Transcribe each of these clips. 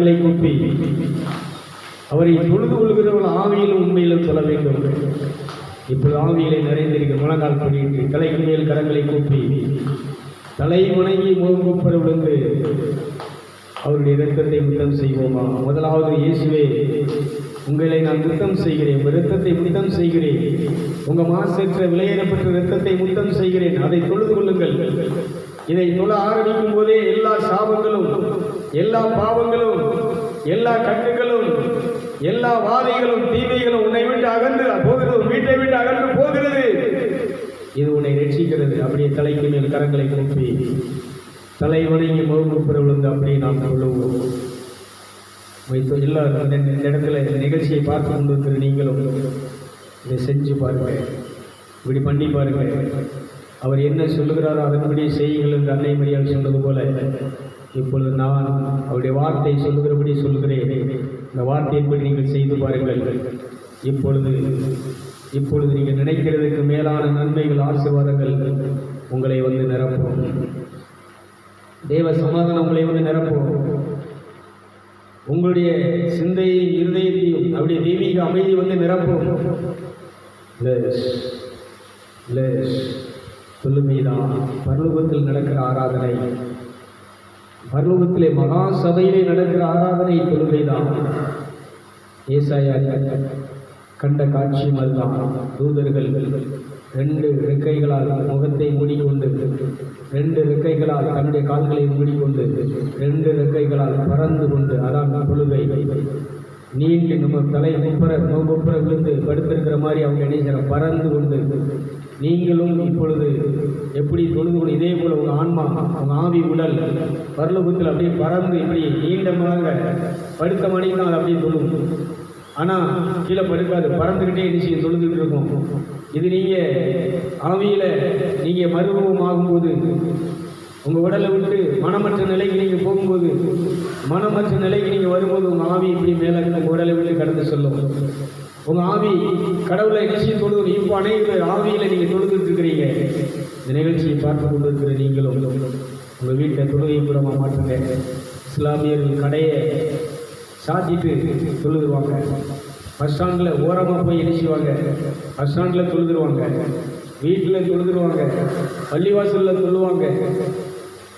கரங்களை கூப்பி அவரை தொழுது கொள்கிறவர்கள் ஆவியிலும் உண்மையிலும் சொல்ல வேண்டும். இப்போது ஆவியிலே நிறைந்திருக்க முழங்கால் படிட்டு தலைக்கு மேல் கரங்களை கூப்பி தலை வணங்கி முகங்குப்புற விழுந்து அவருடைய இரத்தத்தை முத்தம் செய்வோமா? முதலாவது, இயேசுவே, உங்களை நான் முத்தம் செய்கிறேன், உங்கள் இரத்தத்தை முத்தம் செய்கிறேன், உங்கள் மாசற்ற விலையேறப்பட்ட இரத்தத்தை முத்தம் செய்கிறேன், அதை தொழுது கொள்ளுங்கள். இதை தொழ ஆரம்பிக்கும் போதே எல்லா சாபங்களும், எல்லா பாவங்களும், எல்லா கட்டுகளும், எல்லா வாதைகளும், தீமைகளும் உன்னை விட்டு அகன்று போகிறது, வீட்டை விட்டு அகன்று போகிறது. இது உன்னை ரட்சிக்கிறது. அப்படியே தலைக்கு மேல் கரங்களை கூப்பி தலை வணங்கி முகங்குப்புற விழுந்து அப்படியே நாம் சொல்லுவோம். எல்லாரும் இந்த இடத்துல நிகழ்ச்சியை பார்த்து கொண்டிருக்கிற நீங்களும் இதை செஞ்சு பாருங்க, இப்படி பண்ணி பாருங்க. அவர் என்ன சொல்லுகிறாரோ அதன்படி செய்யுங்கள் என்று அன்னை மரியாள் சொன்னது போல இப்பொழுது நான் அவருடைய வார்த்தை சொல்லுகிறபடி சொல்கிறேன். இந்த வார்த்தையின்படி நீங்கள் செய்து பாருங்கள். இப்பொழுது நீங்கள் நினைக்கிறதுக்கு மேலான நன்மைகள், ஆசீர்வாதங்கள் உங்களை வந்து நிரப்பும். தேவ சமாதானம் உங்களை வந்து நிரப்பும். உங்களுடைய சிந்தையை, இருதயத்தையும் அவருடைய தெய்வீக அமைதி வந்து நிரப்பும். சொல்லுமைதான் பரலோகத்தில் நடக்கிற ஆராதனை, பரலோகத்திலே மகா சபையிலே நடக்கிற ஆராதனை தொழுகைதான். ஏசாயா கண்ட காட்சியும் அதுதான். தூதர்கள் 2 ரெக்கைகளால் முகத்தை மூடிக்கொண்டு, 2 ரெக்கைகளால் தன்னுடைய கால்களை மூடிக்கொண்டு, 2 ரெக்கைகளால் பறந்து கொண்டு, அதான் தொழுகை. நீண்டு நம்ம தலை முப்புற விழுந்து படுத்திருக்கிற மாதிரி அவங்க நினைக்கிற பறந்து கொண்டு, நீங்களும் இப்பொழுது எப்படி தொழுது கொண்டு இதே போல் உங்கள் ஆன்மா, உங்கள் ஆவி, உடல் பரலோகத்தில் அப்படியே பறந்து இப்படி நீண்டமாக படுத்த மணிக்கு தான் அப்படியே தொழும். ஆனால் கீழே படுக்காது, பறந்துக்கிட்டே நிச்சயம் தொழுதுகிட்டு இருக்கும். இது நீங்கள் ஆவியில் நீங்கள் மறுரூபம் ஆகும்போது, உங்கள் உடலை விட்டு மனமற்ற நிலைக்கு நீங்கள் போகும்போது, மனமற்ற நிலைக்கு நீங்கள் வரும்போது உங்கள் ஆவி இப்படி மேலே உங்கள் உடலை விட்டு கடந்து சொல்லும். உங்கள் ஆவி கடவுளை நிச்சயம் தொழுது. இப்போ அனைத்து ஆவியில் நீங்கள் தொழுதுட்டு இருக்கிறீங்க. இந்த நிகழ்ச்சியை பார்த்து கொண்டு இருக்கிற நீங்களும் உங்கள் வீட்டில் தொழுகை கூடமாக மாற்றுங்க. இஸ்லாமியர்கள் கடையை சாத்திட்டு தொழுதுருவாங்க. பஸ் ஸ்டாண்டில் ஓரமாக போய் எழுச்சிவாங்க. பஸ் ஸ்டாண்டில் தொழுதுருவாங்க, வீட்டில் தொழுதுருவாங்க, பள்ளிவாசலில் தொழுவாங்க.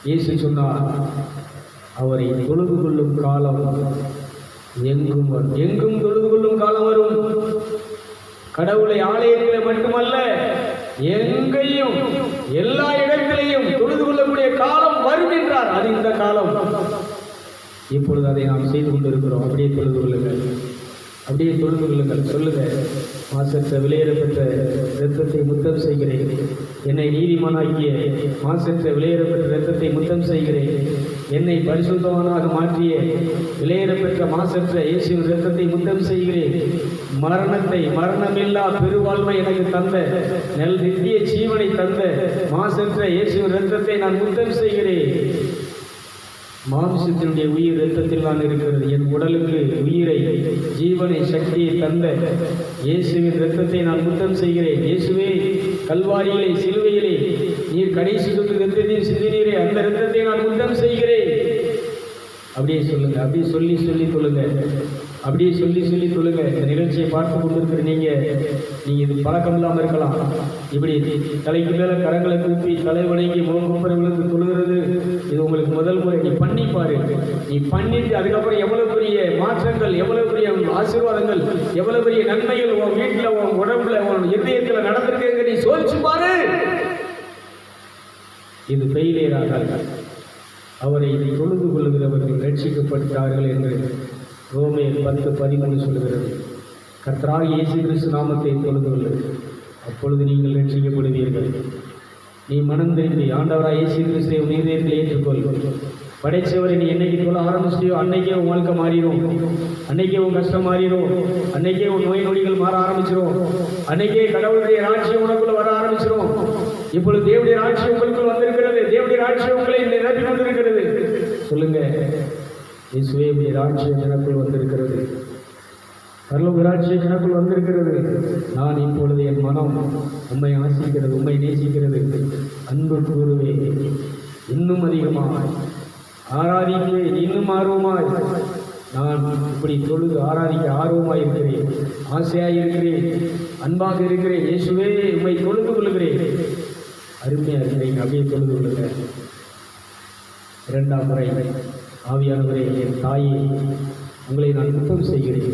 இயேசு சொன்னார், அவரை தொழுது கொள்ளும் காலம் எங்கும் வரும். எங்கும் தொழுது கொள்ளும் காலம் வரும். கடவுளை ஆலயத்தில் மட்டுமல்ல, எங்கேயும் எல்லா இடத்திலையும் தொழுது கொள்ளக்கூடிய காலம் வரும் என்றார். அது இந்த காலம். இப்பொழுது அதை நாம் செய்து கொண்டிருக்கிறோம். அப்படியே தொழுது கொள்ளுங்கள், அப்படியே தொழுது கொள்ளுங்கள். சொல்லுங்க, மாசற்ற விலையேறப்பட்ட இரத்தத்தை முத்தம் செய்கிறேன், என்னை நீதிமானாக்கிய மாசற்ற விலையேறப்பட்ட இரத்தத்தை முத்தம் செய்கிறேன், என்னை பரிசுத்தவானாக மாற்றிய விலையேறப்பெற்ற மாசற்ற இயேசுவின் இரத்தத்தை முத்தம் செய்கிறேன், மரணமில்லா பெருவாழ்வை எனக்கு தந்த நித்திய ஜீவனை தந்த மாசற்ற இயேசுவின் இரத்தத்தை நான் முத்தம் செய்கிறேன். மாம்சத்தினுடைய உயிர் இரத்தத்தில் தான் இருக்கிறது. என் உடலுக்கு உயிரை, ஜீவனை, சக்தியை தந்த இயேசுவின் இரத்தத்தை நான் முத்தம் செய்கிறேன். இயேசுவே, கல்வாரியிலே, சிலுவையிலே நீர் கடைசி சொட்டு இரத்தத்தையும் சிந்தினீரே, அந்த இரத்தத்தை நான் முத்தம் செய்கிறேன். அப்படியே சொல்லுங்க, அப்படியே சொல்லி சொல்லுங்க, அப்படியே சொல்லி சொல்லுங்க. இந்த நிகழ்ச்சியை பார்த்து கொண்டிருக்கிற நீங்கள் இது பழக்கம் இல்லாமல் இருக்கலாம். இப்படி தலைக்கு மேலே கரங்களை கூப்பி தலை வணங்கி முகங்குப்புறங்களுக்கு தொழுகிறது இது உங்களுக்கு முதல் முறை. நீ பண்ணிப்பாரு. நீ பண்ணிட்டு அதுக்கப்புறம் எவ்வளவு பெரிய மாற்றங்கள், எவ்வளவு பெரிய ஆசீர்வாதங்கள், எவ்வளவு பெரிய நன்மைகள் உன் வீட்டில், உன் உடம்புல, உன் இதயத்தில் நடந்திருக்குங்க நீ சோதிச்சு பாரு. இது ஃபெயிலியர் ஆகாது. அவரை தொழுது கொள்ளுகிறவர்கள் ரட்சிக்கப்பட்டார்கள் என்று ரோமேயர் 10:13 சொல்லுகிறது. கர்த்தராகிய இயேசு கிறிஸ்து நாமத்தை தொழுது கொள்ளு, அப்பொழுது நீங்கள் ரட்சிக்கப்படுவீர்கள். நீ மனம் திரும்பி ஆண்டவராக இயேசு கிறிஸ்துவை உன் இதயத்தில் ஏற்றுக்கொள். படைச்சவரை நீ என்னைக்கு தொழ ஆரம்பிச்சிட்டியோ அன்னைக்கே உன் வாழ்க்கை மாறிடும், அன்னைக்கே உன் கஷ்டம் மாறிடும், அன்னைக்கே உன் நோய் நொடிகள் மாற ஆரம்பிச்சிடும், அன்னைக்கே கடவுளுடைய ராட்சியம் உனக்குள்ள வர ஆரம்பிச்சிடும். இப்பொழுது தேவனுடைய ராட்சியம் உங்களுக்குள் வந்திருக்கிறது. தேவனுடைய ராட்சியம் உங்களை நிரப்பி கொண்டிருக்கிறது. சொல்லுங்க, இயேசுவே ராட்சியம் எனக்குள் வந்திருக்கிறது, பரலோக ராட்சியம் எனக்குள் வந்திருக்கிறது. நான் இப்பொழுது என் மனம் உம்மை ஆசிக்கிறது, உம்மை நேசிக்கிறது, அன்பு கூறுவேன், இன்னும் அதிகமாய் ஆராதிப்பேன், இன்னும் ஆர்வமாய் இப்படி தொழுது ஆராதிக்க ஆர்வமாக இருக்கிறேன், ஆசையாக இருக்கிறேன், அன்பாக இருக்கிறேன். இயேசுவே உம்மை தொழுது கொள்கிறேன். அருமையாக இருக்கிறேன். அப்படியே தொழுது கொள்ளுங்க. இரண்டாம் முறை, ஆவியானவரே, என் தாயை உங்களை நான் குற்றம் செய்கிறேன்.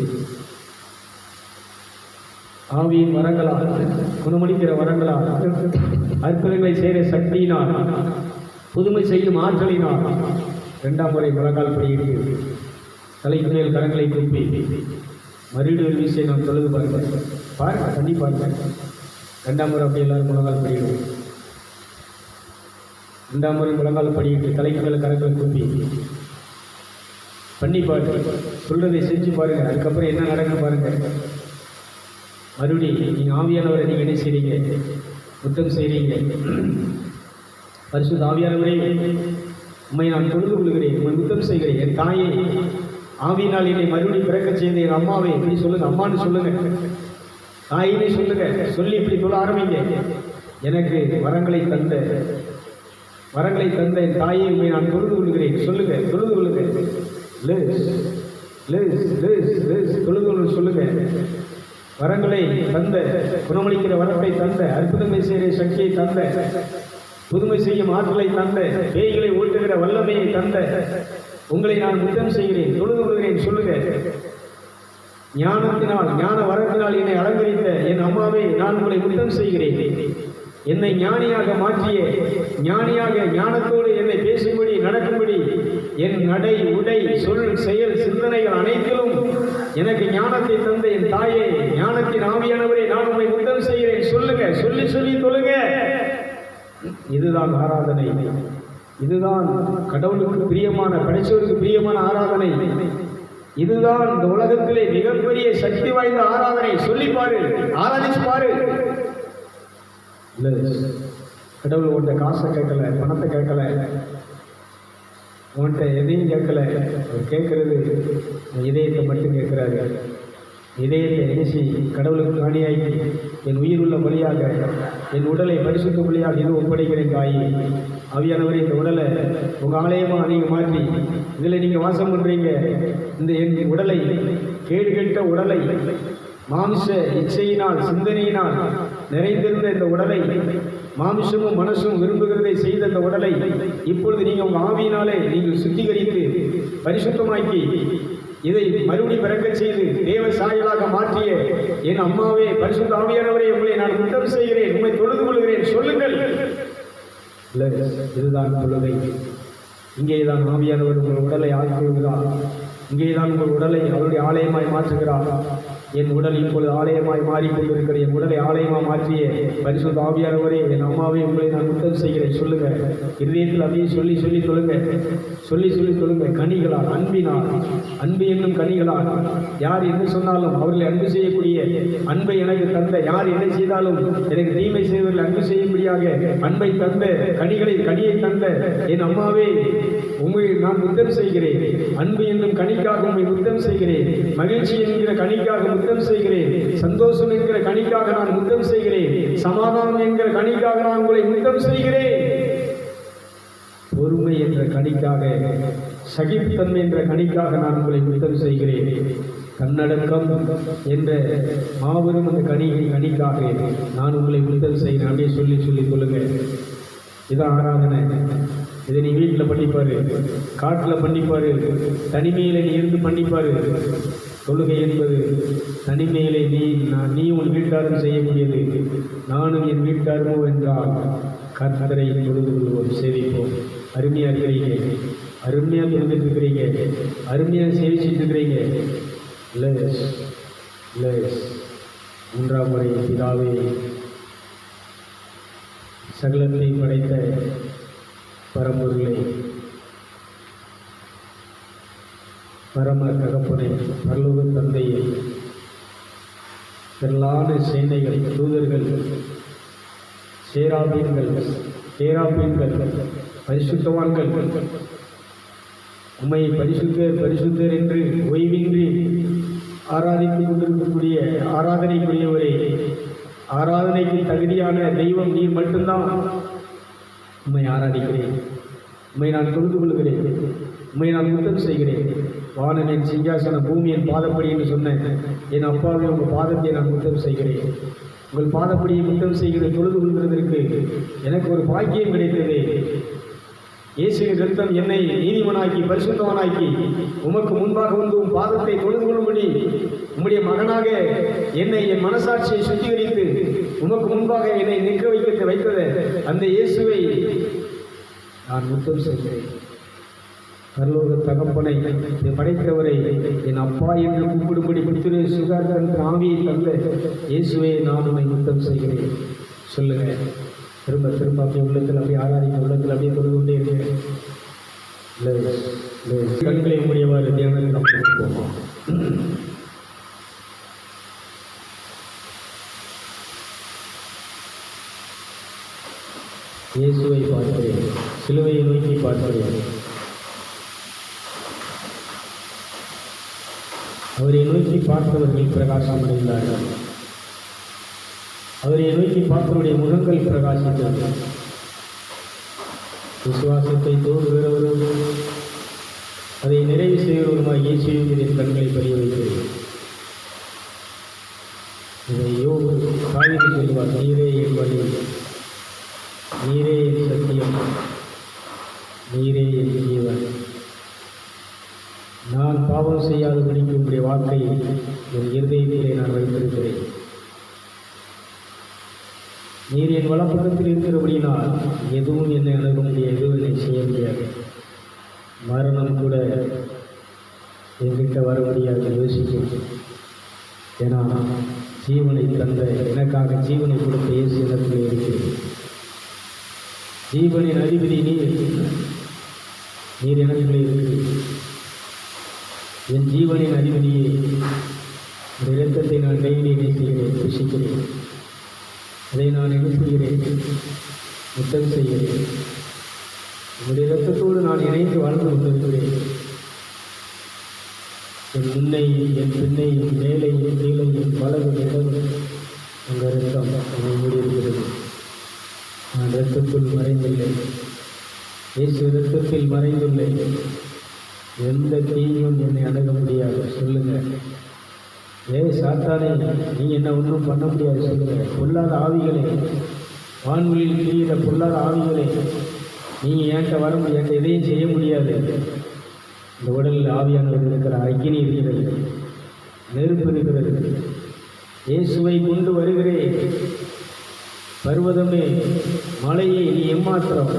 ஆவியின் வரங்களால், குணமளிக்கிற வரங்களால், அற்புதங்களை செய்கிற சக்தியினால், புதுமை செய்யும் ஆற்றலினால் இரண்டாம் முறை முழங்கால் படியிட்டு தலைக்கு மேல் கரங்களை கூப்பி மறுபடியும் வீசை நான் தொழுது பாருங்க, பண்ணி பாருங்க. ரெண்டாம் முறை அப்படி எல்லாரும் முழங்கால் படியிடும். ரெண்டாம் முறை முழங்கால் படியிட்டு தலைக்கு மேல் கரங்களை கூப்பி பண்ணி பாருங்க, சொல்றதை செஞ்சு பாருங்க. அதுக்கப்புறம் என்ன நடக்குன்னு பாருங்க. மறுபடியும் நீங்கள் ஆவியானவரை நீங்கள் என்ன செய்றீங்க? குற்றம் செய்கிறீங்க. பரிசுத்த ஆவியானவரே, உம்மை நான் தொழுது கொள்கிறேன், உம்மை குற்றம் செய்கிறேன். என் தாயை ஆவியினால் என்னை மறுபடியும் பிறக்க செய்த என் அம்மாவை இப்படி சொல்லுங்க, அம்மான்னு சொல்லுங்க, தாயினே சொல்லுங்க. சொல்லி இப்படி சொல்ல ஆரம்பிங்க. எனக்கு வரங்களை தந்த என் தாயை உண்மை நான் தொழுது கொள்கிறேன். சொல்லுங்க, தொழுது கொள்ளுங்க. தொழுது கொள்ள சொல்லுங்க. வரங்களை தந்த, குணமளிக்கிற வரத்தை தந்த, அற்புதங்களை செய்கிற சக்தியை தந்த, புதுமை செய்யும் ஆற்றலை தந்த, பேய்களை ஓட்டுகிற வல்லமையை தந்த உங்களை நான் முத்தம் செய்கிறேன், தொழுது கொள்கிறேன். சொல்லுங்க. ஞானத்தினால், ஞான வரத்தினால் என்னை அலங்கரித்த என் அம்மாவை நான் உங்களை முத்தம் செய்கிறேன். என்னை ஞானியாக மாற்றிய, ஞானியாக ஞானத்தோடு என்னை பேசும்படி நடக்கும்படி என் நடை, உடை, சொல், செயல், சிந்தனைகள் அனைத்திலும் எனக்கு ஞானத்தை தந்த என் தாயே, ஞானத்தின் ஆவியானவரே, நான் உங்களை முத்தம் செய்கிறேன். சொல்லுங்க, சொல்லி சொல்லி தொழுங்க. இதுதான் ஆராதனை. இதுதான் கடவுளுக்கு பிரியமான, படைச்சவருக்கு பிரியமான ஆராதனை. இதுதான் இந்த உலகத்திலே மிகப்பெரிய சக்தி வாய்ந்த ஆராதனை. சொல்லி பாரு, ஆராதிச்சு பாரு. கடவுள் உன்கிட்ட காசை கேட்கல, பணத்தை கேட்கல, உன்கிட்ட எதையும் கேட்கல. அவர் கேட்கறது இதயத்தை மட்டும் கேட்கிறாரு. இதயத்தை நினைச்சு கடவுளுக்கு காணியாக்கி என் உயிர் உள்ள பலியாக, என் உடலை பரிசுத்த பலியாக இது ஒப்படைக்கிறேன். தாயி ஆவியானவரே, இந்த உடலை உங்கள் ஆலயமாக நீங்கள் மாற்றி இதில் நீங்கள் வாசம் பண்ணுறீங்க. இந்த என் உடலை, கேடு கெட்ட உடலை, மாமிச இச்சையினால், சிந்தனையினால் நிறைந்திருந்த இந்த உடலை, மாமிசமும் மனசும் விரும்புகிறதை செய்த இந்த உடலை இப்பொழுது நீங்கள் உங்கள் ஆவியினாலே நீங்கள் சுத்திகரித்து பரிசுத்தமாக்கி இதை மறுபடியும் பிறக்க செய்து தேவ சாயலாக மாற்றிய என் அம்மாவே, பரிசுத்த ஆவியானவரே, உங்களை நான் குற்றம் செய்கிறேன், உண்மை தொழுது கொள்கிறேன். சொல்லுங்கள். இதுதான் தொழுகை. இங்கேதான் ஆவியானவர் உங்கள் உடலை ஆக்கிவிடுகிறார். இங்கேதான் உங்கள் உடலை அவருடைய ஆலயமாய் மாற்றுகிறார். என் உடல் இப்பொழுது ஆலயமாய் மாறிக்கொண்டிருக்கிற என் உடலை ஆலயமாக மாற்றிய பரிசுத்த ஆவியானவரே, என் அம்மாவே, உங்களை நான் குற்றம் செய்கிறேன். சொல்லுங்க. இதயத்தில் அப்படியே சொல்லி சொல்லி தொழுங்க. சொல்லி சொல்லி தொழுங்க. கனிகளால், அன்பினால், அன்பு என்னும் கனிகளால் யார் என்ன சொன்னாலும் அவர்களை அன்பு செய்யக்கூடிய அன்பை எனக்கு தந்த, யார் என்ன செய்தாலும் எனக்கு தீமை செய்வர்கள் அன்பு செய்யும்படியாக அன்பை தந்த, கனியை தந்த என் அம்மாவே, உண்மை நான் முத்தம் செய்கிறேன். அன்பு என்னும் கனிக்காக உண்மை முத்தம் செய்கிறேன். மகிழ்ச்சி என்கிற கனிக்காக முத்தம் செய்கிறேன். சந்தோஷம் என்கிற கனிக்காக நான் முத்தம் செய்கிறேன். சமாதானம் என்கிற கனிக்காக நான் உங்களை முத்தம் செய்கிறேன். பொறுமை என்ற கனிக்காக, சகிப்புத்தன்மை என்ற கனிக்காக நான் உங்களை முத்தம் செய்கிறேன். தன்னடக்கம் என்ற மாபெரும் அந்த கனிக்காக நான் உங்களை முத்தம் செய்கிறேன். அப்படியே சொல்லி சொல்லி சொல்லுங்க. இதான் ஆராதனை. இதை நீ வீட்டில் பண்ணிப்பாரு, காட்டில் பண்ணிப்பாரு, தனிமையில் நீ இருந்து பண்ணிப்பாரு. தொழுகை என்பது தனிமையிலே நீ உன் வீட்டாரும் செய்யக்கூடியது. நானும் என் வீட்டாரும் என்றால் கர்த்தரை தொழுது கொள்வோம், சேவிப்போம். அருமையாக இருக்கிறீங்க, அருமையாக தொழுதுட்டு இருக்கிறீங்க, அருமையாக சேவிச்சுட்டு இருக்கிறீங்க. மூன்றாம் முறை பிதாவே, சகலத்தை படைத்த பரம்பொருளை, பரம தகப்பனை, பரலோக தந்தையை, திரளான சேனைகள், தூதர்கள், சேராபீன்கள், பரிசுத்தவான்கள் உம்மை பரிசுத்தர் பரிசுத்தர் என்று ஓய்வின்றி ஆராதித்துக் கொண்டிருக்கக்கூடிய ஆராதனைக்குரியவரே, ஆராதனைக்கு தகுதியான தெய்வம் நீர் மட்டும்தான். உம்மை ஆராதிக்கிறேன், உம்மை நான் தொழுது கொள்கிறேன், உம்மை நான் முத்தம் செய்கிறேன். வானனின் சிங்காசனம் பூமியின் பாதப்படி என்று சொன்னேன். என் அப்பாவே, உங்கள் பாதத்தை நான் முத்தம் செய்கிறேன். உங்கள் பாதப்படியை முத்தம் செய்கிற தொழுது கொள்கிறதற்கு எனக்கு ஒரு பாக்கியம் கிடைத்தது. இயேசுவின் இரத்தம் என்னை நீதிமனாக்கி பரிசுத்தவனாக்கி உமக்கு முன்பாக வந்து உன் பாதத்தை தொழுது கொள்ளும்படி உம்முடைய மகனாக என்னை என் மனசாட்சியை சுத்திகரித்து உமக்கு முன்பாக என்னை நிற்க வைத்தது அந்த இயேசுவை நான் முத்தம் செய்கிறேன். பரலோக தகப்பனை படைத்தவரை என் அப்பா என்று கூப்பிடும்படி புத்திர சுகாதார ஆவியை தந்த இயேசுவை நான் உன்னை முத்தம் செய்கிறேன். சொல்லுங்க. திரும்ப திரும்ப அப்படியே உள்ளத்தில் அப்படியே ஆராதிக்க உள்ளத்தில் அப்படியே தொழுது கொண்டே இருக்கிறேன். கண்களை முடியவாறு தியானத்தில் நம்ம போவோம். இயேசுவை பார்க்கிறேன், சிலுவையை நோக்கி பார்க்கிறேன். அவரை நோக்கி பார்த்தவர்கள் பிரகாசம் அடைந்தார்கள். அவரை நோக்கி பார்த்தவருடைய முகங்கள் பிரகாசித்தது. விசுவாசத்தை தோன்றுகிறவரும் அதை நிறைவு செய்கிறவருமாய் இயேசுவின் கண்களை பறிய வைக்கிறேன். இதையோ தாவீது சொல்வார், நீரே என் வழி, நீரே என் சத்தியம், நீரே என் ஜீவன். நான் பாவம் செய்யாதபடிக்கு உங்களுடைய வாக்கை என் இருதயத்திலே நான் வைத்திருக்கிறேன். நீர் என் வலப்பக்கத்தில் இருக்கிறபடினால் எதுவும் என்னை அணுக முடியாது, எதுவும் என்னை செய்ய முடியாது. மரணம் கூட என்கிட்ட வர முடியாது யோசிக்கிறேன். ஏன்னா ஜீவனை தந்த எனக்காக ஜீவனை கொடுத்த இயேசு இடத்திலே இருக்கிறேன். ஜீவனின் அதிபதி நீர் எனக்குள்ளே இருக்கிறீர். என் ஜீவனின் அதிபதியை இந்த இரத்தத்தை நான் கையிலே செய்கிறேன், புசிக்கிறேன். அதை நான் எழுப்புகிறேன், முத்தம் செய்கிறேன். உங்களுடைய இரத்தத்தோடு நான் இணைந்து வாழ்ந்து கொண்டிருக்கிறேன். என் முன்னையும் என் பின்னையும் மேலையும் கீழையும் வலது இடது உங்கள் இரத்தம் என்னை மூடியிருக்கிறது. நான் இரத்தத்துள் மறைந்துள்ளேன், இயேசு இரத்தத்தில் மறைந்துள்ளேன். எந்த தீயும் என்னை அணுக முடியாது. சொல்லுங்கள். சாத்தானே, நீ என்ன ஒன்றும் பண்ண முடியாது. சொல்லுங்க. பொல்லாத ஆவிகளே, வான்வெளியில் திரிகிற பொல்லாத ஆவிகளே, நீங்கள் என்கிட்ட வர முடியாது, என்கிட்ட எதையும் செய்ய முடியாது. இந்த உடலில் ஆவியானவர் இருக்கிற அக்கினி இருக்கிறது, நெருப்பு இருக்கிறது. இயேசுவை கொண்டு வருகிறேன். பர்வதமே, மலையை நீ எம்மாத்திரம்,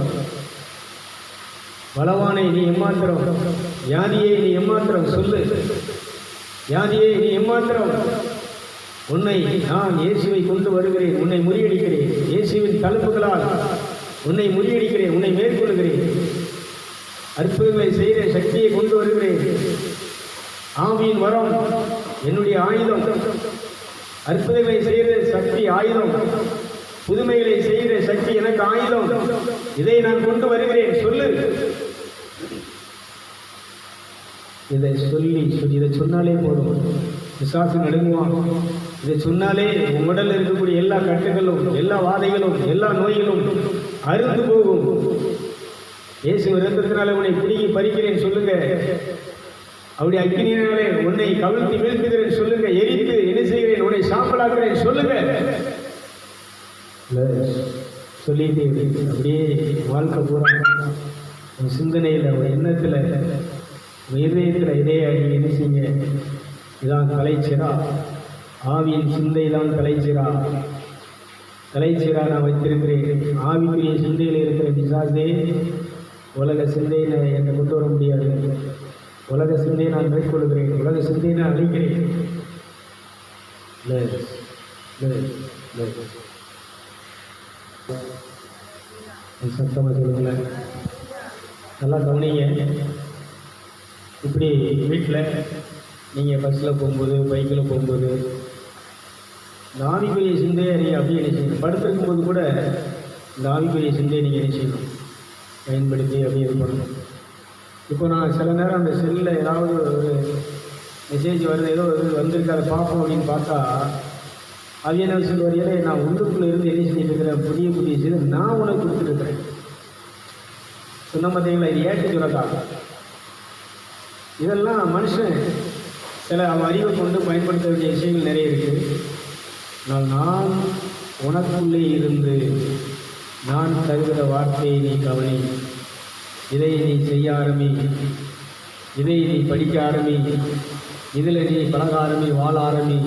பலவானை நீ எம்மாத்திரம், வியாதியை நீ எம்மாத்திரம். சொல்லு. வியாதியை நீ எம்மாத்திரம். உன்னை நான் இயேசுவை கொண்டு வருகிறேன், உன்னை முறியடிக்கிறேன். இயேசுவின் தழும்புகளால் உன்னை முறியடிக்கிறேன், உன்னை மேற்கொள்கிறேன். அற்புதங்களை செய்கிற சக்தியை கொண்டு வருகிறேன். ஆவியின் வரம் என்னுடைய ஆயுதம். அற்புதங்களை செய்கிற சக்தி ஆயுதம், புதுமைகளை செய்கிற சக்தி எனக்கு ஆயுதம். இதை நான் கொண்டு வருகிறேன். சொல்லு. இதை இதை சொன்னாலே போதும், விசுவாசம் நடுங்குவான். இதை சொன்னாலே உடல் இருக்கக்கூடிய எல்லா கட்டுகளும், எல்லா வாதைகளும், எல்லா நோய்களும் அறுந்து போகும். இயேசு இரத்தத்தினால உன்னை பிடிங்கி பறிக்கிறேன். சொல்லுங்க. அவருடைய அக்கினியினாலே உன்னை கவிழ்த்தி வீழ்த்துகிறேன். சொல்லுங்க. எரித்து என்ன செய்கிறேன், உன்னை சாம்பலாக்குறேன். சொல்லுங்க. சொல்லிட்டு அப்படியே வாழ்க்கை பூரா உன் சிந்தனையில், உன் எண்ணத்தில், இதயத்தில் இதையே நீங்கள் என்ன செய்யுங்க. இதான் தலைச்சிரா. ஆவியின் சிந்தை தான் தலைச்சிரா. தலைச்சிரா நான் வைத்திருக்கிறேன். ஆவிக்குரிய சிந்தையில் இருக்கிற பிசாசே, உலக சிந்தையை என்னை கொண்டு வர முடியாது. உலக சிந்தையை நான் மேற்கொள்கிறேன், உலக சிந்தையை நான் அழிக்கிறேன். சத்தமாக சொல்லுங்களேன். நல்லா கவனிங்க. இப்படி வீட்டில் நீங்கள் பஸ்ஸில் போகும்போது, பைக்கில் போகும்போது, இந்த ஆவிக்குரிய சிந்தையை நீங்கள் அப்படியே என்ன செய்யணும். படுத்திருக்கும் போது கூட இந்த ஆவிக்குரிய சிந்தையை நீங்கள் என்ன செய்யணும், பயன்படுத்தி அப்படியே இது பண்ணணும். இப்போ நான் சில நேரம் அந்த செல்லில் ஏதாவது ஒரு மெசேஜ் வருது, ஏதோ இது வந்திருக்கு, அதை பார்ப்போம் அப்படின்னு பார்த்தா, அது என்ன விஷயம் வரையிலே நான் உள்ளுக்குள்ளே இருந்து என்ன செஞ்சுட்டு இருக்கிறேன், புதிய புதிய செய்து நான் உனக்கு கொடுத்துருக்கிறேன். சொன்ன பார்த்தீங்களா, இது ஏற்று சொல்லக்கா. இதெல்லாம் மனுஷன் சில அறிவை கொண்டு பயன்படுத்த வேண்டிய விஷயங்கள் நிறைய இருக்குது. ஆனால் நான் உனக்குள்ளே இருந்து நான் தருகிற வார்த்தையை நீ கவனி, இதை நீ செய்ய ஆரம்பி, இதை நீ படிக்க ஆரம்பி, இதில் நீ பழக ஆரம்பி, வாழ ஆரம்பி.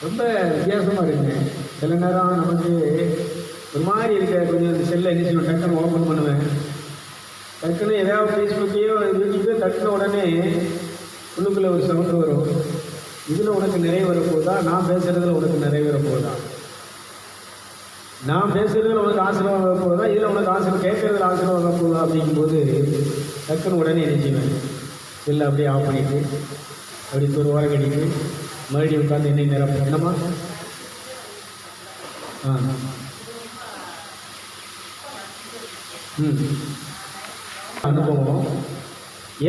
ரொம்ப வித்தியாசமாக இருக்குங்க. சில நேரம் நமக்கு ஒரு மாதிரி இருக்க கொஞ்சம் செல்லை என்ன செய்யணும், டக்குன்னு ஓப்பன் பண்ணுவேன். டக்குன்னு ஏதாவது ஃபேஸ்புக்கையோ யூடியூப்போ தட்டின உடனே உள்ளுக்குள்ளே ஒரு சவுண்டு வரும். இதில் உனக்கு நிறைவு வரப்போகுதா, நான் பேசுகிறதுல உனக்கு நிறைவு வரப்போகுதா, நான் பேசுகிறதுல உனக்கு ஆசீர்வாதம் வரப்போகுதா, இதில் உனக்கு ஆசீர்வாதம் கேட்குறதுல ஆசீர்வாதம் வரப்போகுதா அப்படிங்கும்போது டக்குன்னு உடனே நினைச்சுவேன். இல்லை அப்படியே ஆஃப் பண்ணிவிட்டு அப்படி ஒரு வாரம் கட்டிட்டு மறுபடியும் உட்காந்து என்ன நேரம் என்னம்மா அனுபவம்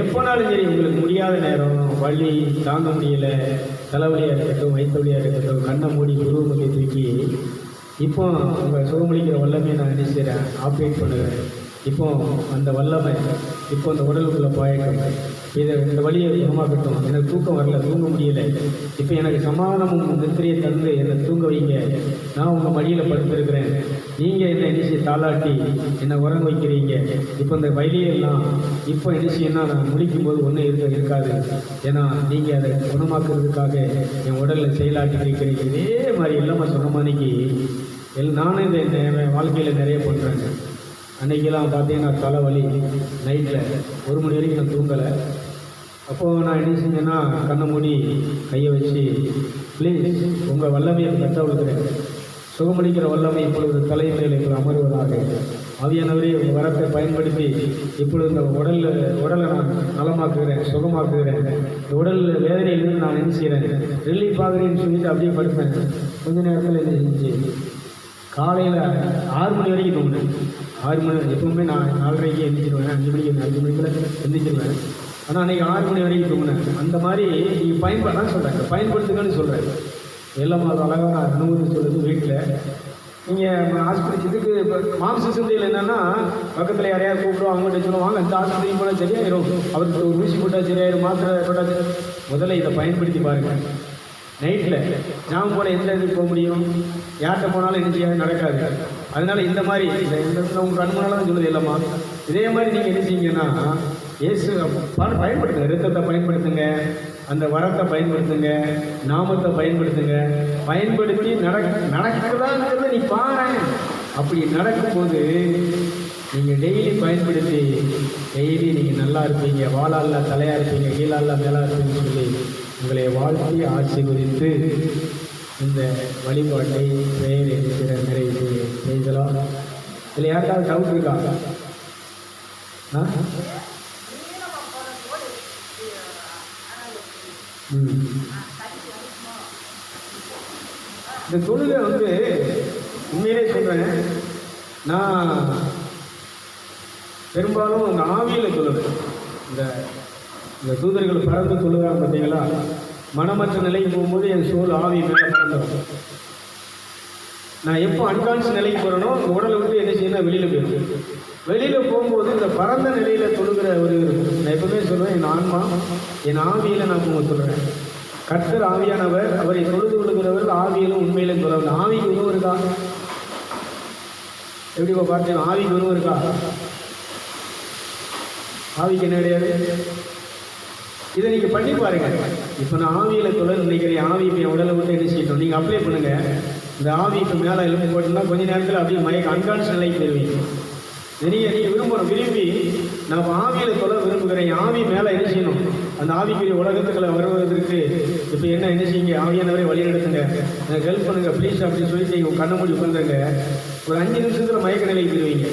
எப்போனாலும் சரி. உங்களுக்கு முடியாத நேரம், வலி தாங்க முடியலை, தலைவலியாக இருக்கட்டும், வயிற்றுவலியாக இருக்கட்டும், கண்ணை மூடி குருவமுகை தூக்கி இப்போ உங்கள் சுகமளிக்கிற வல்லமையை நான் என்ன செய்கிறேன், ஆப்ரேட் பண்ணுவேன். இப்போ அந்த வல்லமை இப்போ அந்த உடலுக்குள்ளே பாயட்டும். இந்த வழியை குணமாக்கட்டும். எனக்கு தூக்கம் வரல, தூங்க முடியலை, இப்போ எனக்கு சமாதானமும் நித்திரையை தந்து என்னை தூங்க வைங்க. நான் உங்கள் மடியில் படுத்திருக்கிறேன், நீங்கள் என்னை என்ன தாளாட்டி என்னை உறங்க வைக்கிறீங்க. இப்போ இந்த வழியெல்லாம் இப்போ என்ன செய்யணும்னா நான் முடிக்கும் போது ஒன்றும் இருக்காது. ஏன்னா நீங்கள் அதை குணமாக்குறதுக்காக என் உடலில் செயலாட்டி இருக்கிறீங்க. இதே மாதிரி இல்லாமல் சொன்ன மாதிரிக்கு நானும் இந்த வாழ்க்கையில் நிறைய பண்ணுறேங்க. அன்றைக்கெல்லாம் பார்த்தீங்கன்னா தலைவலி, நைட்டில் 1 மணி வரைக்கும் நான் தூங்கலை. அப்போது நான் என்ன செஞ்சேன்னா கண்ணை மூடி கையை வச்சு, ப்ளீஸ் உங்கள் வல்லமையை கட்ட விழுகிறேன், சுகமளிக்கிற வல்லமை இப்பொழுது தலைமையில் இப்போது அமர்வதாக. ஆவியானவரே உங்கள் வரத்தை பயன்படுத்தி இப்பொழுது இந்த உடலை நான் நலமாக்குகிறேன், சுகமாக்குகிறேன். இந்த உடல் வேதனையிலிருந்து நான் என்ன செய்கிறேன், ரிலீஃப் ஆகுறேன்னு சொல்லிட்டு அப்படியே படுப்பேன். கொஞ்ச நேரத்தில் என்ன செஞ்சு காலையில் 6 மணி வரைக்கும் தூங்கினேன். 6 மணி எப்பவுமே நான் 4:30க்கு எந்திரிச்சிடுவேன், 5 மணிக்குள்ள எந்திரிச்சிடுவேன். ஆனால் அன்றைக்கி 6 மணி வரைக்கும் தூங்கினேன். அந்த மாதிரி நீங்கள் பயன்படுத்தான்னு சொல்கிறேன், பயன்படுத்துங்கன்னு சொல்கிறேன். எல்லாம் அது அழகாக நான் அனுபவம் சொல்லுது. வீட்டில் நீங்கள் ஆஸ்பத்திரி இதுக்கு இப்போ மாம்ச சிந்தையில் என்னென்னா பக்கத்தில் யாரையாவது கூப்பிடுவோம், அவங்கள்ட்ட சொல்லுவாங்க இந்த ஆஸ்பத்திரிக்கு போனால் சரியாயிரும், அவருக்கு ஒரு ஊசி போட்டால் சரியாயிரும், மாத்திரை போட்டால். முதல்ல இதை பயன்படுத்தி பாருங்கள். நைட்டில் ஜாம் போல் எந்த இதுக்கு போக முடியும், யார்கிட்ட போனாலும் என்ன செய்யாது, நடக்காது. அதனால் இந்த மாதிரி உங்கள் கண் முன்னால் தான் சொல்லுது எல்லாமா. இதே மாதிரி நீங்கள் என்ன செய்யுங்கன்னா இயேசு பயன்படுத்துங்க, ரத்தத்தை பயன்படுத்துங்க, அந்த வரத்தை பயன்படுத்துங்க, நாமத்தை பயன்படுத்துங்க. பயன்படுத்தி நடக்குதாங்கிறத நீ பாரு. அப்படி நடக்கும்போது நீங்கள் டெய்லி பயன்படுத்தி டெய்லி நீங்கள் நல்லா இருப்பீங்க, வாழால தலையாக இருப்பீங்க, கீழால மேலாக இருப்பீங்கன்னு சொல்லி உங்களை வாழ்த்தி ஆசீர்வதித்து இந்த வழிபாட்டை பெயர் இருக்கிற நிறைவு செய்யலாம். இதில் யாருக்காவது டவுட் இருக்கா? இந்த தொழுகை உண்மையிலே சொல்கிறேன், நான் பெரும்பாலும் அந்த ஆவியில் தொழுகிறேன். இந்த தூதர்கள் பறந்து தொழுகிறாங்க பார்த்தீங்களா, மனமற்ற நிலைக்கு போகும்போது என் சோல் ஆவி மேலே பறந்துடும். நான் எப்போ அன்கான்ஷியஸ் நிலைக்கு போகிறேனோ உடலை விட்டு என்ன செய்யணும், வெளியில் போயிடும். வெளியில் போகும்போது இந்த பறந்த நிலையில் தொழுகிற நான் எப்பவுமே சொல்லுவேன், என் ஆன்மா என் ஆவியில் நான் சொல்கிறேன். கர்த்தர் ஆவியானவர், அவரை தொழுது கொள்ளுகிறவர் ஆவியிலும் உண்மையிலும் சொல்லவில்லை. ஆவிக்கு உணவு இருக்கா? எப்படி பார்த்தீங்கன்னா ஆவிக்கு உணவு இருக்கா? ஆவிக்கு என்ன கிடையாது. இதை நீங்கள் பண்ணி பாருங்க. இப்போ நான் ஆவியில் தொழில் நினைக்கிறேன், ஆவி இப்போ என் உடலை விட்டு என்ன செய்யட்டும், நீங்கள் அப்ளை பண்ணுங்கள். இந்த ஆவி இப்போ மேலே எலும்பு போட்டோம்னா கொஞ்ச நேரத்தில் அப்படியே மயக்க அன்கான்ஷியஸ் நிலைக்கு தருவீங்க. நீங்கள் விரும்பி நான் இப்போ ஆவியில் தொழில் விரும்புகிறேன், ஆவி மேலே என்ன செய்யணும், அந்த ஆவிக்குரிய உலகத்துக்களை வருவதற்கு இப்போ என்ன செய்யுங்க, ஆவியானவரை வழி நடத்துங்க, எனக்கு ஹெல்ப் பண்ணுங்கள் ப்ளீஸ் அப்படின்னு சொல்லிட்டு நீங்கள் கண்ணை மூடி உட்காந்துருங்க. ஒரு 5 நிமிஷத்தில் மயக்க நிலைக்கு தருவீங்க.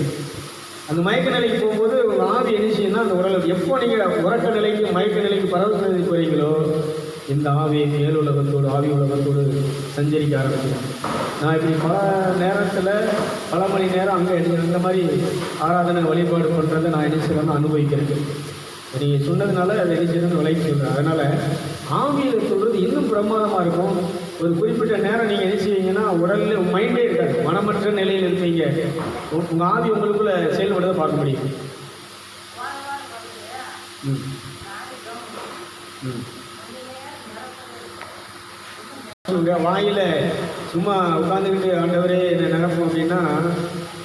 அந்த மயக்க நிலைக்கு போகும்போது உங்கள் ஆவி என்ன செய்யணும்னா அந்த உடல் எப்போ நீங்கள் உறக்க நிலைக்கு மயக்க நிலைக்கு பரவ நிலைக்கு போகிறீங்களோ இந்த ஆவி மேல் உலகத்தோடு ஆவி உலகத்தோடு சஞ்சரிக்க ஆரம்பிக்கும். நான் இப்படி பல நேரத்தில் பல மணி நேரம் அங்கே இந்த மாதிரி ஆராதனை வழிபாடு பண்ணுறதை நான் என்ன செய்யணும்னு அனுபவிக்கிறேன். நீங்கள் சொன்னதுனால அதை என்ன செய்யணும்னு விலைக்கு சொல்கிறேன். அதனால் ஆவியில் சொல்கிறது இன்னும் பிரமாதமாக இருக்கும். ஒரு குறிப்பிட்ட நேரம் நீங்கள் என்ன செய்வீங்கன்னா உடலில் மைண்டே இருக்காது, மனமற்ற நிலையில் இருப்பீங்க. உங்கள் ஆவி உங்களுக்குள்ளே செயல்படுறதை பார்க்க முடியும். வாயில் சும்மா உட்காந்துக்கிட்டு ஆண்டவரே என்னை நிரப்பும் அப்படின்னா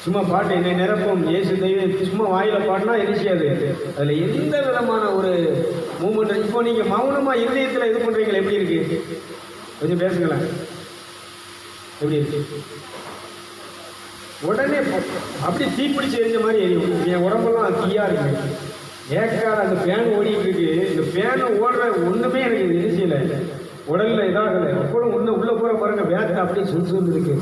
சும்மா பாட்டு என்னை நிரப்பும் இயேசு தெய்வம் சும்மா வாயில் பாடினா என்ன செய்யாது. அதில் எந்த விதமான ஒரு மூமெண்ட். இப்போ நீங்கள் மௌனமாக இதயத்தில் இது பண்ணுறீங்களா, எப்படி இருக்கு? கொஞ்சம் பேசுங்களேன், எப்படி இருக்கு? உடனே அப்படி தீப்பிடிச்சு எரிஞ்ச மாதிரி எரியும். என் உடம்பெல்லாம் தீயா இருக்கு. ஏக்கார அந்த ஃபேன் ஓடிட்டு இருக்கு. இந்த ஃபேனை ஓடுற ஒன்றுமே எனக்கு எரிச்சல, உடலில் இதாகலை. அப்புறம் ஒன்று உள்ளே போகிற பாருங்க, வேர்த்து அப்படியே சுண்டு இருக்கு.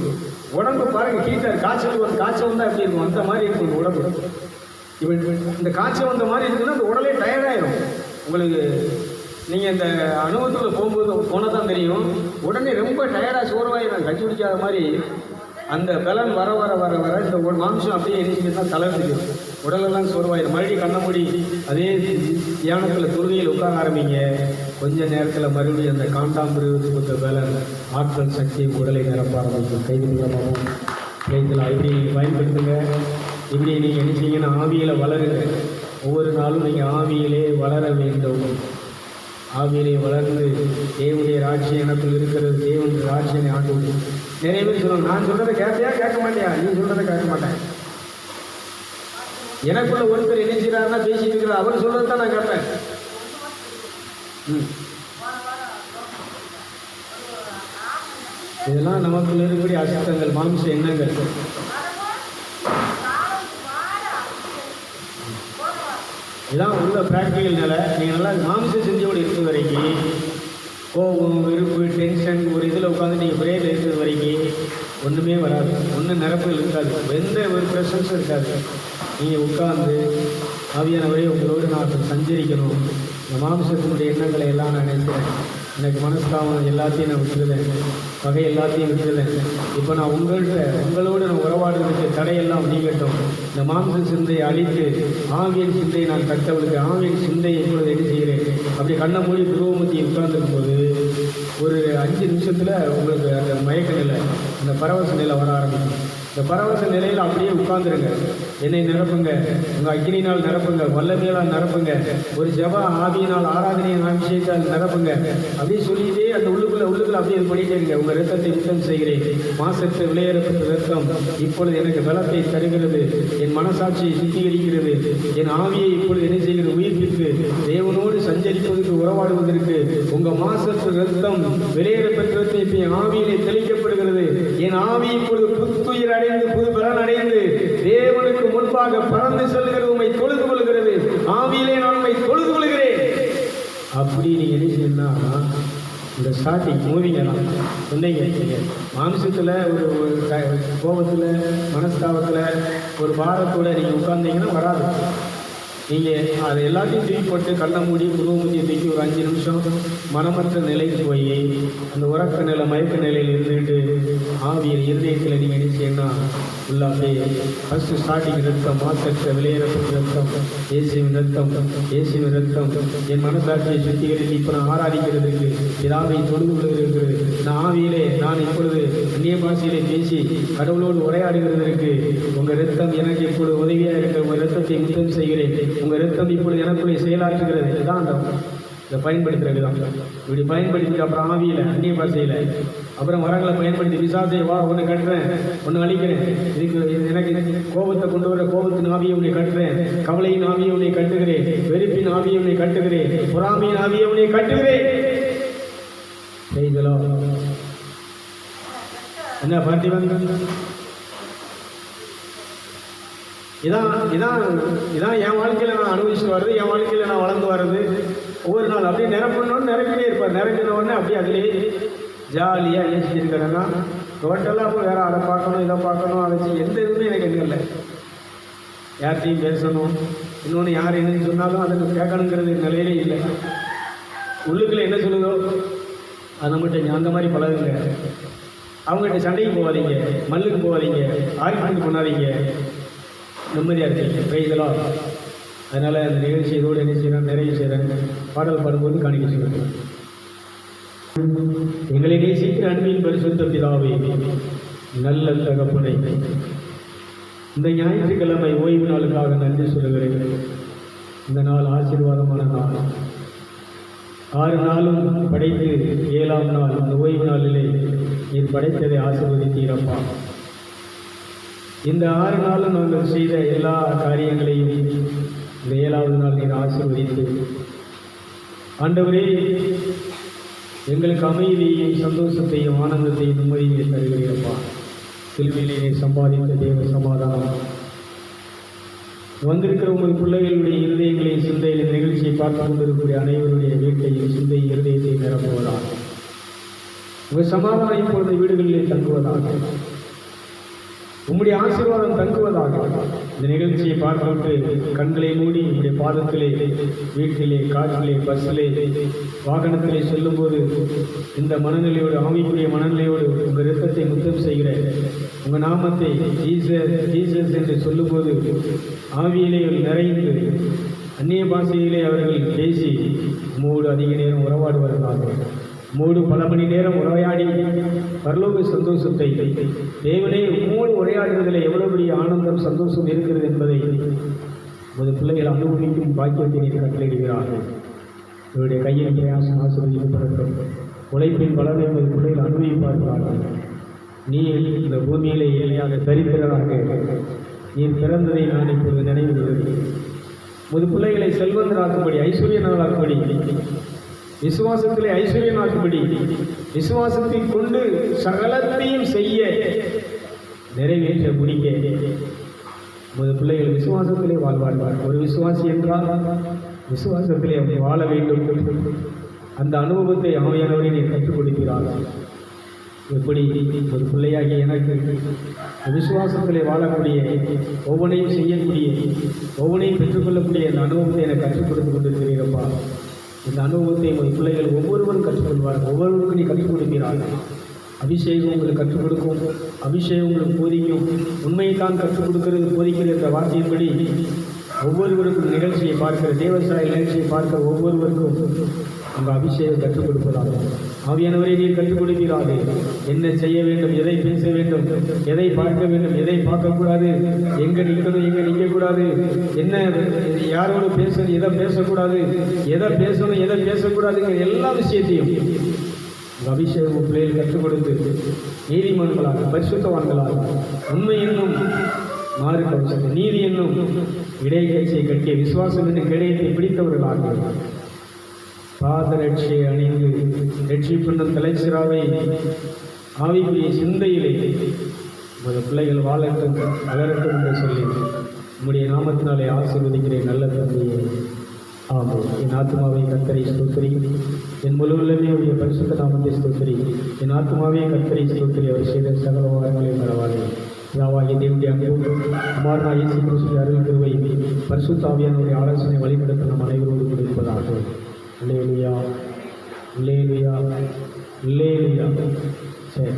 உடம்பு பாருங்க ஹீட்டர், காய்ச்சல் ஒரு காய்ச்சல் வந்தால் எப்படி இருக்கும் அந்த மாதிரி இருக்கும் உடம்பு. இவன் இந்த காய்ச்சல் வந்த மாதிரி இருக்குன்னா அந்த உடலே டயர்டாயிரும் உங்களுக்கு. நீங்கள் இந்த அனுபவத்தில் போனால் தான் தெரியும். உடனே ரொம்ப டயர்டாக சோர்வாயிடும், கட்சி பிடிக்காத மாதிரி. அந்த பலன் வர வர வர வர இந்த மாம்சம் அப்படியே எரிஞ்சுட்டு தான் தளர்ந்துக்கும், உடலெல்லாம் சோர்வாயிடும். மறுபடியும் கண்ண மூடி அதே தியானத்தில் தொழுகையில் உட்கார ஆரம்பிங்க. கொஞ்ச நேரத்தில் மறுபடியும் அந்த காண்டாமிருகத்துக்கு கொடுத்த பலன், ஆற்றல் சக்தி உடலை நிரப்ப ஆரம்பிக்கும். கைதுமாகவும் கைதலாம் இப்படி நீங்கள் பயன்படுத்துங்க. இப்படி நீங்கள் என்ன செய்யுங்கன்னா ஆவியில் வளருங்க. ஒவ்வொரு நாளும் நீங்கள் ஆவியிலே வளர வேண்டும். ஆவியிலே வளர்ந்து தேவனுடைய ராட்சியம் எனக்குள் இருக்கிறது, தேவனுடைய ராட்சியம் ஆண்டு. நிறைய பேர் சொல்லுவாங்க, நான் சொல்கிறத கேட்பையா கேட்க மாட்டியா, நீ சொல்கிறத கேட்க மாட்டேன். எனக்குள்ள ஒருத்தர் என்ன செய்கிறாருன்னா பேசிட்டு இருக்கிறார், அவர் சொல்கிறது தான் நான் கேட்பேன். இதெல்லாம் நமக்குள்ள இருக்கக்கூடிய அசுத்தங்கள், மாம்ச எண்ணங்கள். இதான் உள்ள ப்ராக்டிக்கல் நிலை. நீங்கள் நல்லா மாம்ச செஞ்சோடு இருக்கிற வரைக்கும் கோபம், வெறுப்பு, டென்ஷன் ஒரு இதில் உட்காந்து நீங்கள் பிரேயர் இருக்கிறது வரைக்கும் ஒன்றுமே வராது, ஒன்றும் நிரப்புகள் இருக்காது, எந்த ஒரு ப்ரெஷன்ஸும் இருக்காது. நீங்கள் உட்கார்ந்து ஆவியானவரே உங்களோடு நான் சஞ்சரிக்கணும், இந்த மாம்சத்தினுடைய எண்ணங்களை எல்லாம் நான் நினைக்கிறேன், எனக்கு மனஸ்தாபம் எல்லாத்தையும் நான் விட்டுருதேன், பகை எல்லாத்தையும் விட்டுருதேன். இப்போ நான் உங்களோடு நான் உறவாடுறதுக்கு தடையெல்லாம் நீங்கட்டும். இந்த மாம்ச சிந்தையை அழித்து ஆவியின் சிந்தையை நான் கட்டவளுக்கு ஆவியின் சிந்தையை இப்பொழுது என்ன செய்கிறேன். அப்படி கண்ணை மூடி துருவமூர்த்தி உட்கார்ந்துருக்கும் போது ஒரு 5 நிமிஷத்தில் உங்களுக்கு அந்த மயக்க நிலை, அந்த பரவச நிலை வர ஆரம்பிக்கும். இந்த பரவச நிலையில் அப்படியே உட்கார்ந்துருங்க. என்னை நிரப்புங்க, உங்கள் அக்னியினால் நிரப்புங்க, வல்லமையால் நிரப்புங்க, ஒரு ஜெப ஆவியினால் ஆராதனையின் அபிஷேகத்தால் நிரப்புங்க. அப்படியே சொல்லிட்டே அந்த உள்ளுக்குள்ள அப்படியே பண்ணிட்டே இருங்க. உங்கள் ரத்தத்தை சுத்தம் செய்கிறேன், மாசத்தை விளையாடப்பட்ட ரத்தம் இப்பொழுது எனக்கு பலத்தை தருகிறது, என் மனசாட்சியை சுத்திகரிக்கிறது, என் ஆவியை இப்பொழுது என்ன செய்கிறது, உயிர்ப்பிற்கு தேவனோடு சஞ்சரிப்பதற்கு உறவாடுவதற்கு உங்கள் மாசத்து ரத்தம் விளையாடப்பட்ட ரத்தம் இப்போ என் ஆவியிலே தெளிக்கப்படுகிறது. என் ஆவி இப்பொழுது புத்துயிர் அடைந்து புது பலன் அடைந்து தேவனுக்கு முன்பாக பறந்து செல்கிறது, உண்மை தொழுது கொள்கிறது. ஆவியிலே நான் உண்மை தொழுது கொள்கிறேன். அப்படி நீங்க என்ன செய்யணும்னா இந்த ஸ்டார்டிங் மூவிங்கெல்லாம் சொன்னீங்க, மாம்சத்தில் ஒரு கோபத்தில் மனஸ்தாபத்தில் ஒரு பாரத்தோடு நீங்கள் உட்கார்ந்தீங்கன்னா வராது. நீங்கள் அது எல்லாத்தையும் தூக்கி போட்டு கண்ணை மூடி குருவமுதியை தூக்கி ஒரு 5 நிமிஷம் மனமற்ற நிலைக்கு போய் அந்த உறக்க நிலை மயக்க நிலையில் இருந்துட்டு ஆவியில் இருதயத்தில் நீங்கள் என்ன செய்யணும்னா உள்ள அப்படியே ஃபஸ்ட்டு ஸ்டார்டிங் ரத்தம், மாசற்ற விளையாடப்பட்ட ரத்தம், இயேசுவின் ரத்தம், இயேசுவின் ரத்தம் என் மனசாட்சியை சுத்திகரித்து இப்போ நான் ஆராதிக்கிறதுக்கு பிதாவை தொழுது கொள்கிறதுக்கு நான் ஆவியிலே நான் இப்பொழுது அந்நிய பாஷையிலே பேசி கடவுளோடு உரையாடுகிறதற்கு உங்கள் ரத்தம் எனக்கு இப்பொழுது உதவியாக இருக்க உங்கள் ரத்தத்தை முத்தம் செய்கிறேன். உங்கள் ரத்தம் இப்பொழுது எனக்குள்ளே செயலாற்றுகிறது. இதுதான் இதை பயன்படுத்துறது தான். இப்படி பயன்படுத்தி அப்புறம் ஆவியில் அந்நிய பாஷையில் அப்புறம் வரங்களை பயன்படுத்தி விசாசை வா ஒன்று கட்டுறேன், ஒன்று அழிக்கிறேன், இதுக்கு எனக்கு கோபத்தை கொண்டு வர கோபத்தின் ஆவியை உன்னை கட்டுறேன், கவலையின் ஆவியை உன்னை கட்டுகிறேன், வெறுப்பின் ஆவியை உன்னை கட்டுகிறேன், பொறாமையின் ஆவியை உன்னை கட்டுகிறேன். செய்தலோ என்ன பாட்டி வந்து இதான் என் வாழ்க்கையில் நான் அனுபவிச்சுட்டு வர்றது, என் வாழ்க்கையில் நான் வளர்ந்து வர்றது. ஒவ்வொரு நாள் அப்படியே நிரப்பணும்னு நிரப்பிட்டே இருப்பார். நிரப்பின உடனே அப்படியே அதிலேயே ஜாலியாக யோசிச்சிருக்கிறேன்னா டோட்டலாக வேறு அதை பார்க்கணும் இதை பார்க்கணும் அதை எந்த இதுவுமே எனக்கு எதுவும் இல்லை. யார்கிட்டையும் பேசணும், இன்னொன்று யார் என்னன்னு சொன்னாலும் அதை கேட்கணுங்கிறது நிலையிலே இல்லை. உள்ளுக்குள்ளே என்ன சொல்லுதோ அதை மட்டும் அந்த மாதிரி பழகுங்க. அவங்ககிட்ட சண்டைக்கு போகாதீங்க, மல்லுக்கு போகாதீங்க, ஆர்கியூமெண்ட் பண்ணாதீங்க, நிம்மதியாக இருக்கீங்க. ப்ரைஸ்லாம். அதனால் அந்த நிகழ்ச்சி இதோடு என்ன செய்கிறேன், நிறைய செய்கிறேன். பாடல் பாடும்போது காணிக்க செய்கிறேன். எங்களை நேசிக்கிற அன்பின் பரிசுத்த பிதாவே, நல்ல தகப்பனை, இந்த ஞாயிற்றுக்கிழமை ஓய்வு நாளுக்காக நன்றி சொல்லுகிறேன். இந்த நாள் ஆசீர்வாதமான நாள். 6 நாளும் படைத்து 7ஆம் நாள் அந்த ஓய்வு நாளிலே நீர் படைத்ததை ஆசீர்வதித்தீரப்பா. இந்த 6 நாளும் நாங்கள் செய்த எல்லா காரியங்களையும் இந்த 7ஆவது நாள் நீர் ஆசீர்வதித்து ஆண்டவரே எங்களுக்கு அமைதியையும் சந்தோஷத்தையும் ஆனந்தத்தையும் நிம்மதியையும் தருகிறீரப்பா. சிலுவையிலே சம்பாதித்த தேவ சமாதானம் வந்திருக்கிற உங்கள் பிள்ளைகளுடைய இருதயங்களையும் சிந்தையின் நிகழ்ச்சியை பார்த்து கொண்டிருக்கக்கூடிய அனைவருடைய வீட்டையும் சிந்தை இருதயத்தை நிரப்புவதாக. உங்கள் சமாதானம் இப்பொழுது வீடுகளிலே தங்குவதாக. உம்முடைய ஆசீர்வாதம் தங்குவதாக. இந்த நிகழ்ச்சியை பார்த்துவிட்டு கண்களை மூடி உங்களுடைய பாதத்திலே, வீட்டிலே, காற்றிலே, பஸ்ஸிலே, வாகனத்திலே செல்லும்போது இந்த மனநிலையோடு, ஆவிக்குரிய மனநிலையோடு உங்கள் இரத்தத்தை முத்தம் செய்கிற உங்கள் நாமத்தை ஜீசஸ் ஜீசஸ் என்று சொல்லும்போது ஆவியிலே நிறைந்து அந்நிய பாஷையிலே அவர்கள் பேசி உம்மோடு அதிக நேரம் உறவாடுவார்களாக. உம்மோடு பல மணி நேரம் உரையாடி பரலோக சந்தோஷத்தை, தேவனே உம்மோடு உரையாடுவதில் எவ்வளவு பெரிய ஆனந்தம் சந்தோஷம் இருக்கிறது என்பதை உமது பிள்ளைகள் அனுபவிக்கும் பாக்கியத்தை நீர் கட்டளையிடுகிறார்கள். இவருடைய கையில் பிரயாசம் ஆசீர்வதிக்கப்படட்டும். உழைப்பின் பலனை உமது பிள்ளைகள் அனுபவிப்பார்கள். நீர் இந்த பூமியிலே ஏழையாக தரித்திரராக நீர் பிறந்ததை நான் இப்பொழுது நினைவு கொள்கிறேன். உமது பிள்ளைகளை செல்வந்தராக்கும்படி, ஐஸ்வர்யனாக்கும்படி, விசுவாசத்திலே ஐஸ்வர்யனாக்கும்படி, விசுவாசத்தை கொண்டு சகலத்தையும் செய்ய நிறைவேற்ற முடிக்க உமது பிள்ளைகள் விசுவாசத்திலே வாழ்வார்கள். ஒரு விசுவாசி என்றால் விசுவாசத்திலே அவங்க வாழ வேண்டும். அந்த அனுபவத்தை ஆவியானவரை நீர் கற்றுக் கொடுக்கிறார்கள். எப்படி ஒரு பிள்ளையாகி எனக்கு விசுவாசத்திலே வாழக்கூடிய, ஒவ்வொன்றையும் செய்யக்கூடிய, ஒவ்வொன்றையும் பெற்றுக்கொள்ளக்கூடிய அந்த அனுபவத்தை எனக்கு கற்றுக் கொடுத்து கொண்டிருக்கிறீரப்பா. இந்த அனுபவத்தை உங்கள் பிள்ளைகள் ஒவ்வொருவரும் கற்றுக்கொள்வார்கள். ஒவ்வொருவருக்கும் நீ கற்றுக் கொடுக்கிறார்கள். அபிஷேகம் உங்களுக்கு கற்றுக் கொடுக்கும், அபிஷேகம் உங்களுக்கு போதிக்கும். உண்மையைத்தான் கற்றுக் கொடுக்கிறது, போதிக்கிறது என்ற வார்த்தையின்படி ஒவ்வொருவருக்கும் நிகழ்ச்சியை பார்க்கிற, தேவசாய நிகழ்ச்சியை பார்க்கிற ஒவ்வொருவருக்கும் உங்கள் அபிஷேகம் கற்றுக் கொடுப்பதாக. ஆவியானவரை நீர் கற்றுக் கொடுக்கிறார்கள். என்ன செய்ய வேண்டும், எதை பேச வேண்டும், எதை பார்க்க வேண்டும், எதை பார்க்கக்கூடாது, எங்கே நிற்கணும், எங்கே நிற்கக்கூடாது, என்ன யாரோடு பேசணும், எதை பேசக்கூடாது, எதை பேசணும், எதை பேசக்கூடாதுங்கிற எல்லா விஷயத்தையும் உங்கள் அபிஷேகம் பிள்ளைகள் கற்றுக் கொடுத்து நீதிமன்களாக, பரிசுத்தவான்களாக, உண்மை என்னும் மாறு கவசத்தை, நீதி என்னும் இடைக்கட்சியை கட்டிய, விசுவாசம் என்னும் கிடையத்தை பிடித்தவர்களாக பாதரட்சியை அணிந்து ரட்சிப்புண்ணும் தலைச்சிராவை ஆவிக்குரிய சிந்தையிலே உமது பிள்ளைகள் வாழட்டும், வளரட்டும் என்று சொல்லி உம்முடைய நாமத்தினாலே ஆசீர்வதிக்கிறேன் நல்ல தந்தையே. ஆமாம். என் ஆத்மாவை கர்த்தரை ஸ்தோத்திரி, என் முழுவதுமே அவருடைய பரிசுத்த நாமத்தை ஸ்தோத்திரி. என் ஆத்மாவே கர்த்தரை ஸ்தோத்திரி, அவர் செய்த சகல வாரங்களையும் மறவாதே. யாவாகிய தேவனுடைய அன்பு, குமாரனா இயேசு கிறிஸ்துவின் அருள் கிருபை, பரிசுத்த ஆவியானவருடைய ஆலோசனை வழிநடத்த நம் அனைவரோடு கொடுப்பதாக. அல்லேலூயா, அல்லேலூயா, அல்லேலூயா. சரி.